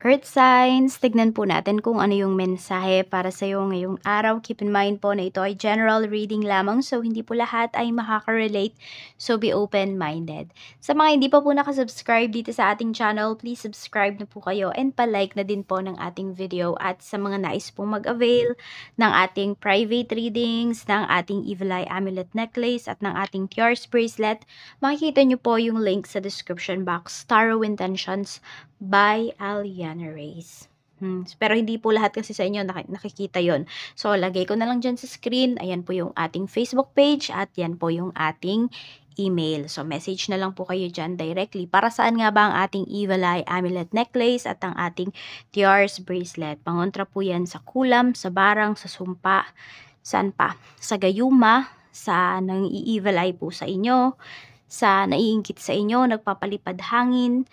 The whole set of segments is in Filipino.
Earth signs, tignan po natin kung ano yung mensahe para sa iyo ngayong araw. Keep in mind po na ito ay general reading lamang, so hindi po lahat ay makaka-relate. So be open-minded. Sa mga hindi pa po nakasubscribe dito sa ating channel, please subscribe na po kayo and palike na din po ng ating video. At sa mga nais pong mag-avail ng ating private readings, ng ating Evil Eye Amulet Necklace at ng ating Tiares Bracelet, makikita nyo po yung link sa description box. Tarot Intentions by Aliana Reyes. Pero hindi po lahat kasi sa inyo nakikita yon. So, lagay ko na lang dyan sa screen. Ayan po yung ating Facebook page at yan po yung ating email. So, message na lang po kayo dyan directly. Para saan nga ba ang ating Evil Eye Amulet Necklace at ang ating Tiares Bracelet? Pangontra po yan sa kulam, sa barang, sa sumpa, saan pa? Sa gayuma, sa nang-i-evil eye po sa inyo, sa naiingkit sa inyo, nagpapalipad hangin.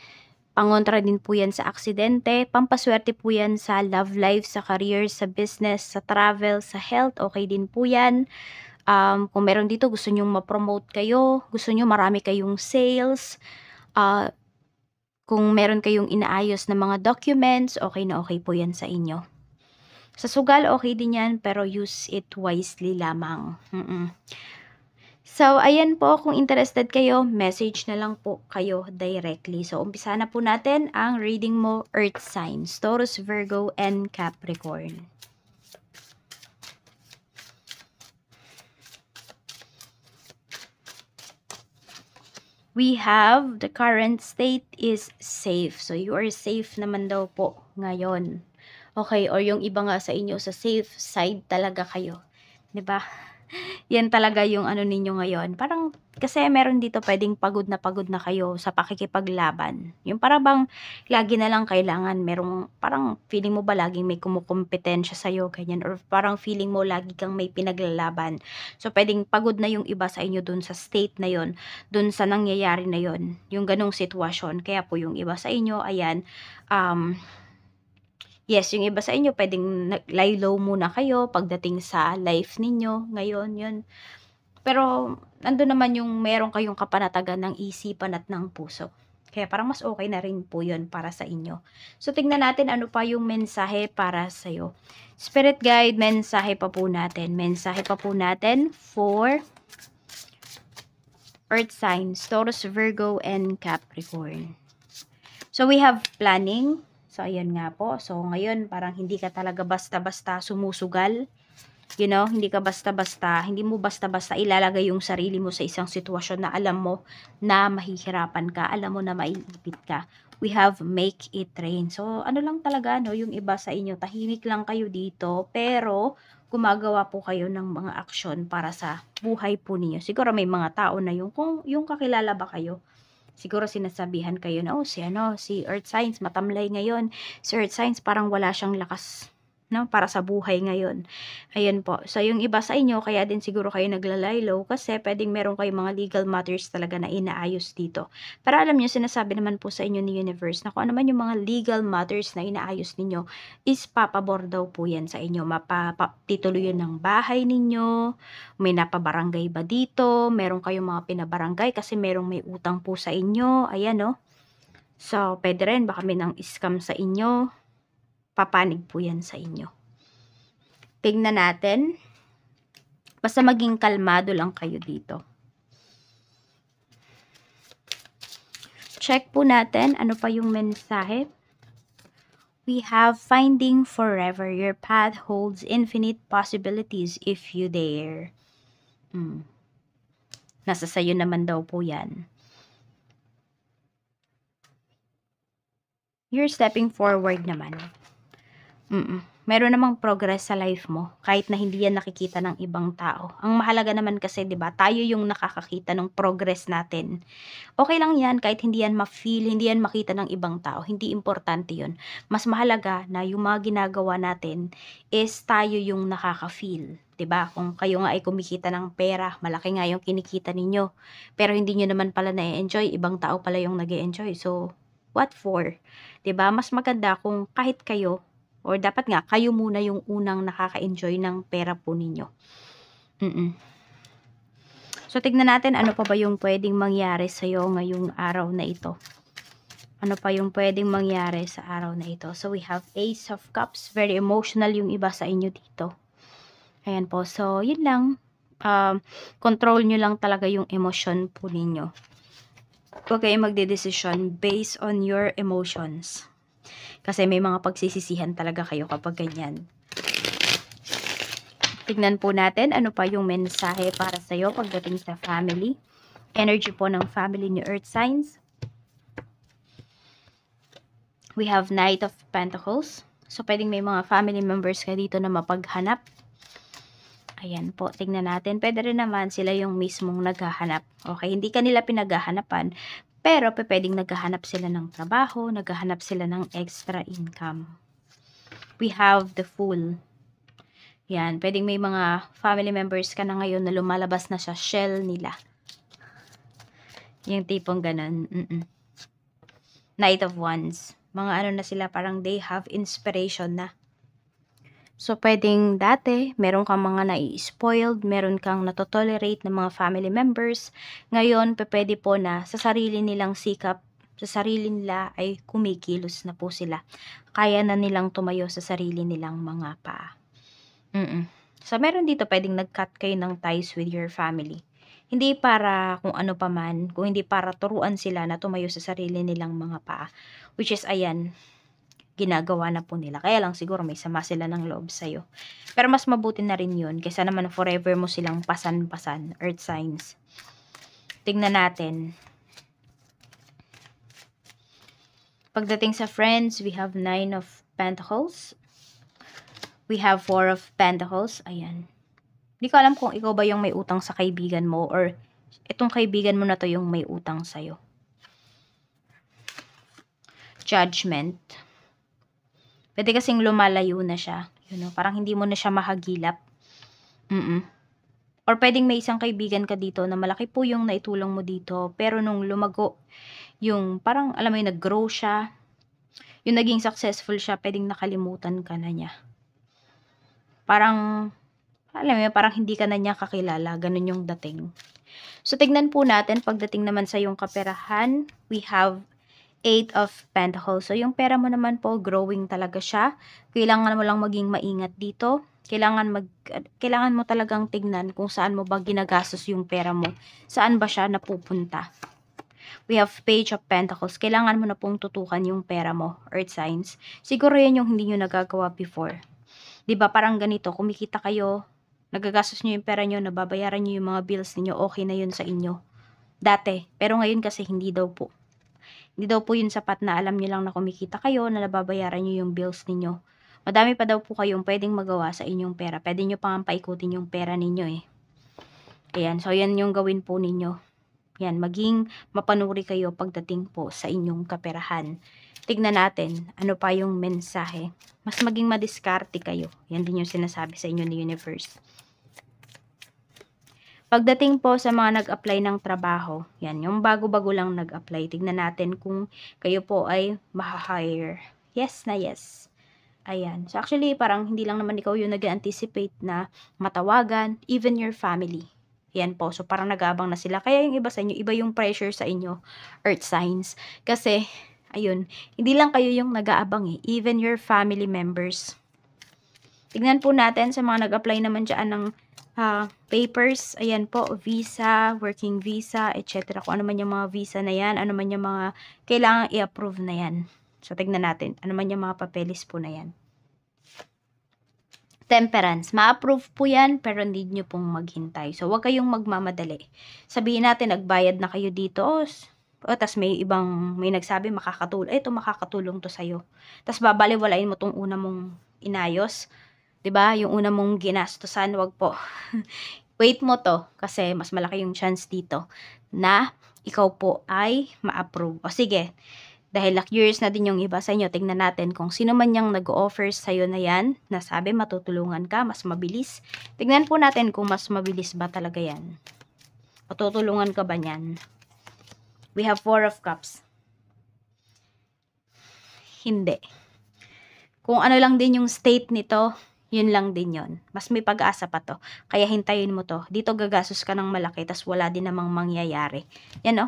Pangontra din po yan sa aksidente, pampaswerte po yan sa love life, sa career, sa business, sa travel, sa health, okay din po yan. Kung meron dito gusto nyong ma-promote kayo, gusto nyo marami kayong sales, kung meron kayong inaayos na mga documents, okay na okay po yan sa inyo. Sa sugal, okay din yan, pero use it wisely lamang. So, ayan po, kung interested kayo, message na lang po kayo directly. So, umpisa na po natin ang reading mo, Earth Signs, Taurus, Virgo, and Capricorn. We have, the current state is safe. So, you are safe naman daw po ngayon. Okay, or yung iba nga sa inyo, sa safe side talaga kayo. 'Di ba? Yan talaga yung ano ninyo ngayon. Parang, kasi meron dito pwedeng pagod na kayo sa pakikipaglaban. Yung parang bang, lagi na lang kailangan, merong, parang feeling mo ba laging may kumukumpetensya sa'yo, ganyan, or parang feeling mo lagi kang may pinaglalaban. So, pwedeng pagod na yung iba sa inyo dun sa state na yon, dun sa nangyayari na yon, yung ganong sitwasyon. Kaya po yung iba sa inyo, ayan, yes, yung iba sa inyo puwedeng lie low muna kayo pagdating sa life ninyo ngayon, yun. Pero nandun naman yung meron kayong kapanatagan ng isipan at ng puso. Kaya parang mas okay na rin po yun para sa inyo. So, tignan natin ano pa yung mensahe para sa'yo. Spirit guide, mensahe pa po natin. Mensahe pa po natin for Earth signs, Taurus, Virgo, and Capricorn. So, we have planning. So, ayan nga po. So, ngayon, parang hindi ka talaga basta-basta sumusugal. You know, hindi ka basta-basta, hindi mo basta-basta ilalagay yung sarili mo sa isang sitwasyon na alam mo na mahihirapan ka, alam mo na maiipit ka. We have make it rain. So, ano lang talaga, no, yung iba sa inyo, tahimik lang kayo dito, pero gumagawa po kayo ng mga aksyon para sa buhay po ninyo. Siguro may mga tao na kung yung kakilala ba kayo, siguro sinasabihan kayo na, oh, si Earth Signs, matamlay ngayon. Si Earth Signs, parang wala siyang lakas, no, para sa buhay ngayon. Ayan po. So, yung iba sa inyo, kaya din siguro kayo naglalay low kasi pwedeng meron kayong mga legal matters talaga na inaayos dito. Pero alam nyo, sinasabi naman po sa inyo ni Universe na kung ano man yung mga legal matters na inaayos ninyo is papabor daw po yan sa inyo. Tituloy yun ng bahay ninyo, may napabarangay ba dito, meron kayong mga pinabarangay kasi merong may utang po sa inyo. Ayan, no? So, pwede rin, baka may nang scam sa inyo. Papanig po yan sa inyo. Tignan natin. Basta maging kalmado lang kayo dito. Check po natin ano pa yung mensahe. We have finding forever. Your path holds infinite possibilities if you dare. Nasa sayo naman daw po yan. You're stepping forward naman. Meron namang progress sa life mo, kahit na hindi yan nakikita ng ibang tao. Ang mahalaga naman kasi, 'di ba, tayo yung nakakakita ng progress natin. Okay lang yan kahit hindi yan ma-feel, hindi yan makita ng ibang tao, hindi importante yun. Mas mahalaga na yung mga ginagawa natin is tayo yung nakaka-feel. 'Di ba? Kung kayo nga ay kumikita ng pera, malaki nga yung kinikita ninyo, pero hindi nyo naman pala na-enjoy, ibang tao pala yung nag-e-enjoy. So, what for? 'Di ba? Mas maganda kung kahit kayo, or dapat nga, kayo muna yung unang nakaka-enjoy ng pera po ninyo. So, tignan natin ano pa ba yung pwedeng mangyari sa'yo ngayong araw na ito. Ano pa yung pwedeng mangyari sa araw na ito? So, we have Ace of Cups. Very emotional yung iba sa inyo dito. Ayan po. So, yun lang. Control nyo lang talaga yung emosyon po ninyo. Huwag kayong magdedesisyon based on your emotions. Kasi may mga pagsisisihan talaga kayo kapag ganyan. Tignan po natin ano pa yung mensahe para sa'yo pagdating sa family. Energy po ng family ni Earth Signs. We have Knight of Pentacles. So, pwedeng may mga family members ka dito na mapaghanap. Ayan po, tingnan natin. Pwede rin naman sila yung mismong naghahanap. Okay, hindi kanila pinaghahanapan. Pero, pwedeng naghahanap sila ng trabaho, naghahanap sila ng extra income. We have the Fool. Yan, pwedeng may mga family members ka na ngayon na lumalabas na sa shell nila. Yung tipong ganun. Knight of Wands. Mga ano na sila, parang they have inspiration na. So, pwedeng dati, meron kang mga nai-spoiled, meron kang natotolerate ng mga family members. Ngayon, pwede po na sa sarili nilang sikap, sa sarili nila ay kumikilos na po sila. Kaya na nilang tumayo sa sarili nilang mga paa. So, meron dito pwedeng nag-cut kayo ng ties with your family. Hindi para kung ano pa man, kung hindi para turuan sila na tumayo sa sarili nilang mga paa. Which is, ayan, ginagawa na po nila. Kaya lang siguro may sama sila ng loob sa'yo. Pero mas mabuti na rin yun kaysa naman forever mo silang pasan-pasan. Earth Signs. Tingnan natin. Pagdating sa friends, we have 9 of Pentacles. We have 4 of Pentacles. Ayan. Hindi ko alam kung ikaw ba yung may utang sa kaibigan mo or itong kaibigan mo na to yung may utang sa'yo. Judgment. Pwede kasing lumalayo na siya. You know, parang hindi mo na siya mahagilap. Or pwedeng may isang kaibigan ka dito na malaki po yung naitulong mo dito. Pero nung lumago, yung parang alam mo yung nag-grow siya, yung naging successful siya, pwedeng nakalimutan ka na niya. Parang alam mo, parang hindi ka na niya kakilala. Ganun yung dating. So, tignan po natin. Pagdating naman sa yung kaperahan, we have 8 of Pentacles. So, yung pera mo naman po, growing talaga siya. Kailangan mo lang maging maingat dito. Kailangan mo talagang tignan kung saan mo ba ginagastos yung pera mo. Saan ba siya napupunta. We have Page of Pentacles. Kailangan mo na pong tutukan yung pera mo, Earth Signs. Siguro yan yung hindi nyo nagagawa before. Diba, parang ganito, kumikita kayo, nagagastos nyo yung pera nyo, nababayaran nyo yung mga bills niyo, okay na yun sa inyo. Dati. Pero ngayon kasi hindi daw po. Hindi daw po yun sapat na alam nyo lang na kumikita kayo, na nababayaran nyo yung bills niyo. Madami pa daw po kayong pwedeng magawa sa inyong pera. Pwede nyo pang paikutin yung pera ninyo eh. Ayan. So, yan yung gawin po ninyo. Yan. Maging mapanuri kayo pagdating po sa inyong kaperahan. Tignan natin ano pa yung mensahe. Mas maging madiskarte kayo. Yan din yung sinasabi sa inyo ni Universe. Pagdating po sa mga nag-apply ng trabaho, yan, yung bago-bago lang nag-apply, tignan natin kung kayo po ay maha-hire. Yes na yes. Ayan. So, actually, parang hindi lang naman ikaw yung nag-anticipate na matawagan, even your family. Yan po. So, parang nag-aabang na sila. Kaya yung iba sa inyo, iba yung pressure sa inyo, Earth Signs. Kasi, ayun, hindi lang kayo yung nag-aabang eh. Even your family members. Tignan po natin sa mga nag-apply naman dyan ng papers, ayan po, visa, working visa, etc. Kung ano man yung mga visa na yan, ano man yung mga kailangan i-approve na yan. So, tignan natin, ano man yung mga papeles po na yan. Temperance, ma-approve po yan, pero hindi nyo pong maghintay. So, huwag kayong magmamadali. Sabihin natin, nagbayad na kayo dito, tas may nagsabi, makakatulong to sa'yo. Tas babaliwalain mo tong una mong inayos. 'Di ba? Yung una mong ginastusan, wag po. Wait mo to kasi mas malaki yung chance dito na ikaw po ay ma-approve. O sige, dahil curious na din yung iba sa inyo, tingnan natin kung sino man yung nag-o-offer sa'yo na yan, na sabi matutulungan ka, mas mabilis. Tingnan po natin kung mas mabilis ba talaga yan. Matutulungan ka ba niyan? We have 4 of Cups. Hindi. Kung ano lang din yung state nito, yun lang din yon. Mas may pag-asa pa to. Kaya hintayin mo to. Dito gagastos ka ng malaki, tas wala din namang mangyayari. Yan o.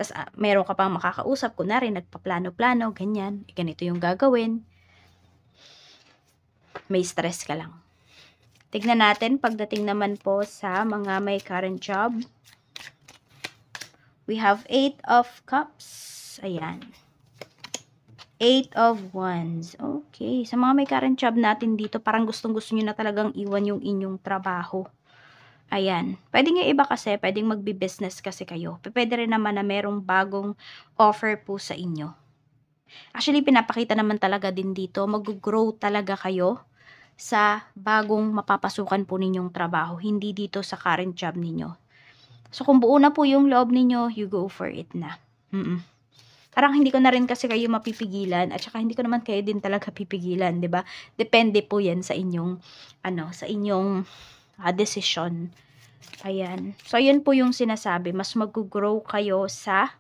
Tas meron ka pang makakausap, kunwari nagpaplano-plano, ganyan, ganito yung gagawin. May stress ka lang. Tignan natin pagdating naman po sa mga may current job. We have 8 of Cups. Ayan. 8 of Wands. Okay. Sa mga may current job natin dito, parang gustong-gusto nyo na talagang iwan yung inyong trabaho. Ayan. Pwedeng yung iba kasi, pwedeng magbi-business kasi kayo. Pwede rin naman na merong bagong offer po sa inyo. Actually, pinapakita naman talaga din dito, mag-grow talaga kayo sa bagong mapapasukan po ninyong trabaho, hindi dito sa current job ninyo. So, kung buo na po yung loob ninyo, you go for it na. Parang hindi ko na rin kasi kayo mapipigilan, at saka hindi ko naman kayo din talaga pipigilan, 'di ba? Depende po 'yan sa inyong sa inyong decision. Ayan. So, ayun po yung sinasabi, mas mag-grow kayo sa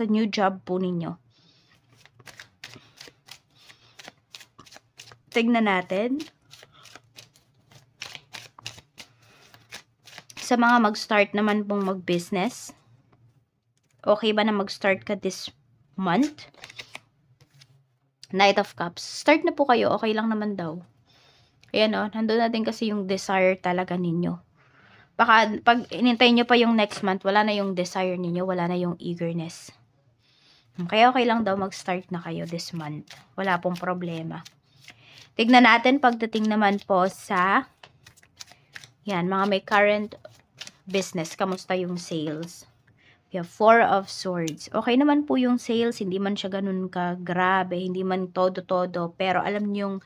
new job po ninyo. Tignan natin. Sa mga mag-start naman pong mag-business, okay ba na mag-start ka this month? Knight of Cups. Start na po kayo. Okay lang naman daw. Ayan o. Nandun natin kasi yung desire talaga ninyo. Baka pag inintayin nyo pa yung next month, wala na yung desire ninyo. Wala na yung eagerness. Kaya okay lang daw mag-start na kayo this month. Wala pong problema. Tignan natin pagdating naman po sa mga may current business. Kamusta yung sales? We have 4 of Swords. Okay naman po yung sales. Hindi man siya ganun ka grabe. Hindi man todo-todo. Pero alam niyong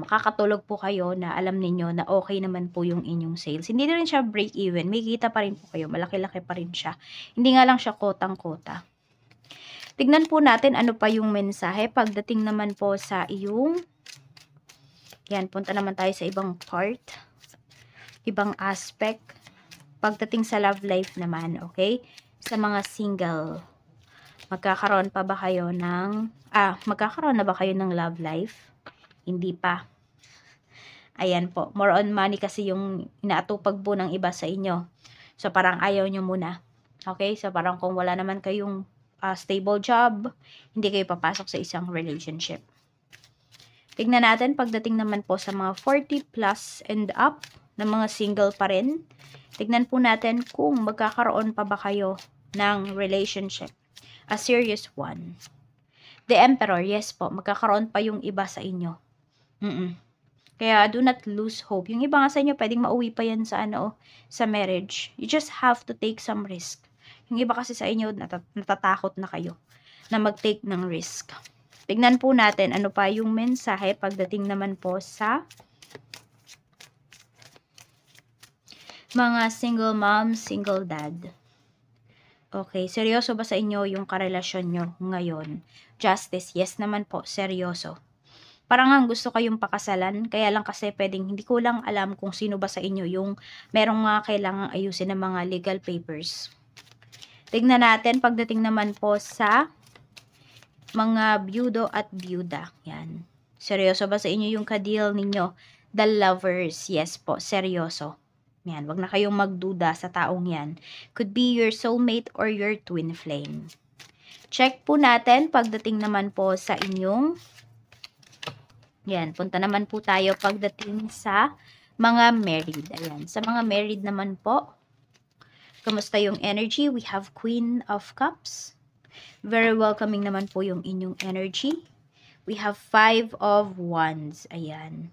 makakatulog po kayo na alam niyo na okay naman po yung inyong sales. Hindi na rin siya break even. May kita pa rin po kayo. Malaki-laki pa rin siya. Hindi nga lang siya kotang-kota. Tignan po natin ano pa yung mensahe. Pagdating naman po sa iyong punta naman tayo sa ibang part. Ibang aspect. Pagdating sa love life naman, okay? Sa mga single, magkakaroon na ba kayo ng love life? Hindi pa. Ayan po. More on money kasi yung inaatupag po ng iba sa inyo. So, parang ayaw nyo muna. Okay? So, parang kung wala naman kayong stable job, hindi kayo papasok sa isang relationship. Tignan natin pagdating naman po sa mga 40 plus and up na mga single pa rin. Tignan po natin kung magkakaroon pa ba kayo ng relationship. A serious one. The Emperor, yes po, magkakaroon pa yung iba sa inyo. Kaya do not lose hope. Yung iba nga sa inyo, pwedeng mauwi pa yan sa sa marriage. You just have to take some risk. Yung iba kasi sa inyo, natatakot na kayo na mag-take ng risk. Tignan po natin ano pa yung mensahe pagdating naman po sa mga single mom, single dad. Okay, seryoso ba sa inyo yung karelasyon nyo ngayon? Justice, yes naman po, seryoso. Parang nga gusto kayong pakasalan, kaya lang kasi pwedeng hindi ko lang alam kung sino ba sa inyo yung merong mga kailangang ayusin ng mga legal papers. Tignan natin pagdating naman po sa mga byudo at byuda. Yan. Seryoso ba sa inyo yung ka-deal ninyo? The lovers, yes po, seryoso. Yan, wag na kayong magduda sa taong yan. Could be your soulmate or your twin flame. Check po natin pagdating naman po sa inyong punta naman po tayo pagdating sa mga married. Ayan, sa mga married naman po, kamusta yung energy? We have Queen of Cups. Very welcoming naman po yung inyong energy. We have 5 of Wands. Ayan.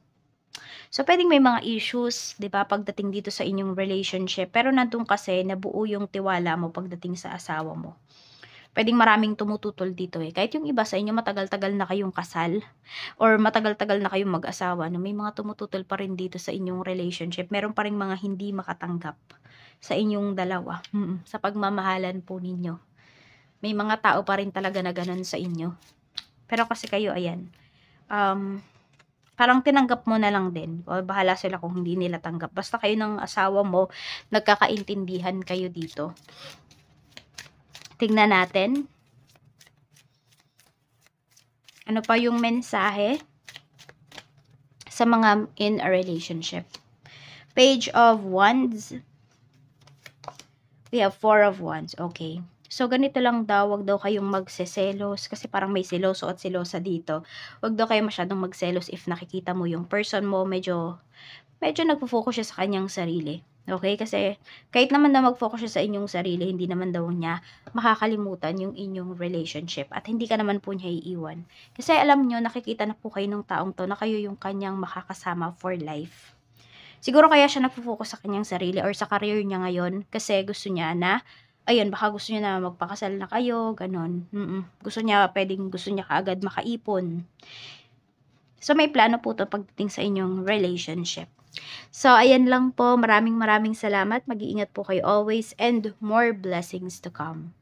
So, pwedeng may mga issues, di ba, pagdating dito sa inyong relationship. Pero nandun kasi, nabuo yung tiwala mo pagdating sa asawa mo. Pwedeng maraming tumututol dito eh. Kahit yung iba sa inyo, matagal-tagal na kayong kasal. Or matagal-tagal na kayong mag-asawa. No? May mga tumututol pa rin dito sa inyong relationship. Meron pa rin mga hindi makatanggap sa inyong dalawa. Sa pagmamahalan po ninyo. May mga tao pa rin talaga na ganun sa inyo. Pero kasi kayo, ayan. Parang tinanggap mo na lang din. O bahala sila kung hindi nila tanggap. Basta kayo ng asawa mo, nagkakaintindihan kayo dito. Tingnan natin. Ano pa yung mensahe sa mga in a relationship? Page of Wands. We have 4 of Wands. Okay. So, ganito lang daw, wag daw kayong magseselos kasi parang may seloso at selosa dito. Wag daw kayo masyadong magselos if nakikita mo yung person mo medyo nagfo-focus siya sa kanyang sarili. Okay? Kasi kahit naman daw mag-focus siya sa inyong sarili, hindi naman daw niya makakalimutan yung inyong relationship at hindi ka naman po niya iiwan. Kasi alam niyo, nakikita na po kayo ng taong to na kayo yung kanyang makakasama for life. Siguro kaya siya nagfo-focus sa kanyang sarili or sa career niya ngayon kasi gusto niya na, ayun, baka gusto niya na magpakasal na kayo, gano'n. Gusto niya kaagad makaipon. So, may plano po 'to pagdating sa inyong relationship. So, ayan lang po. Maraming salamat. Mag-iingat po kayo always and more blessings to come.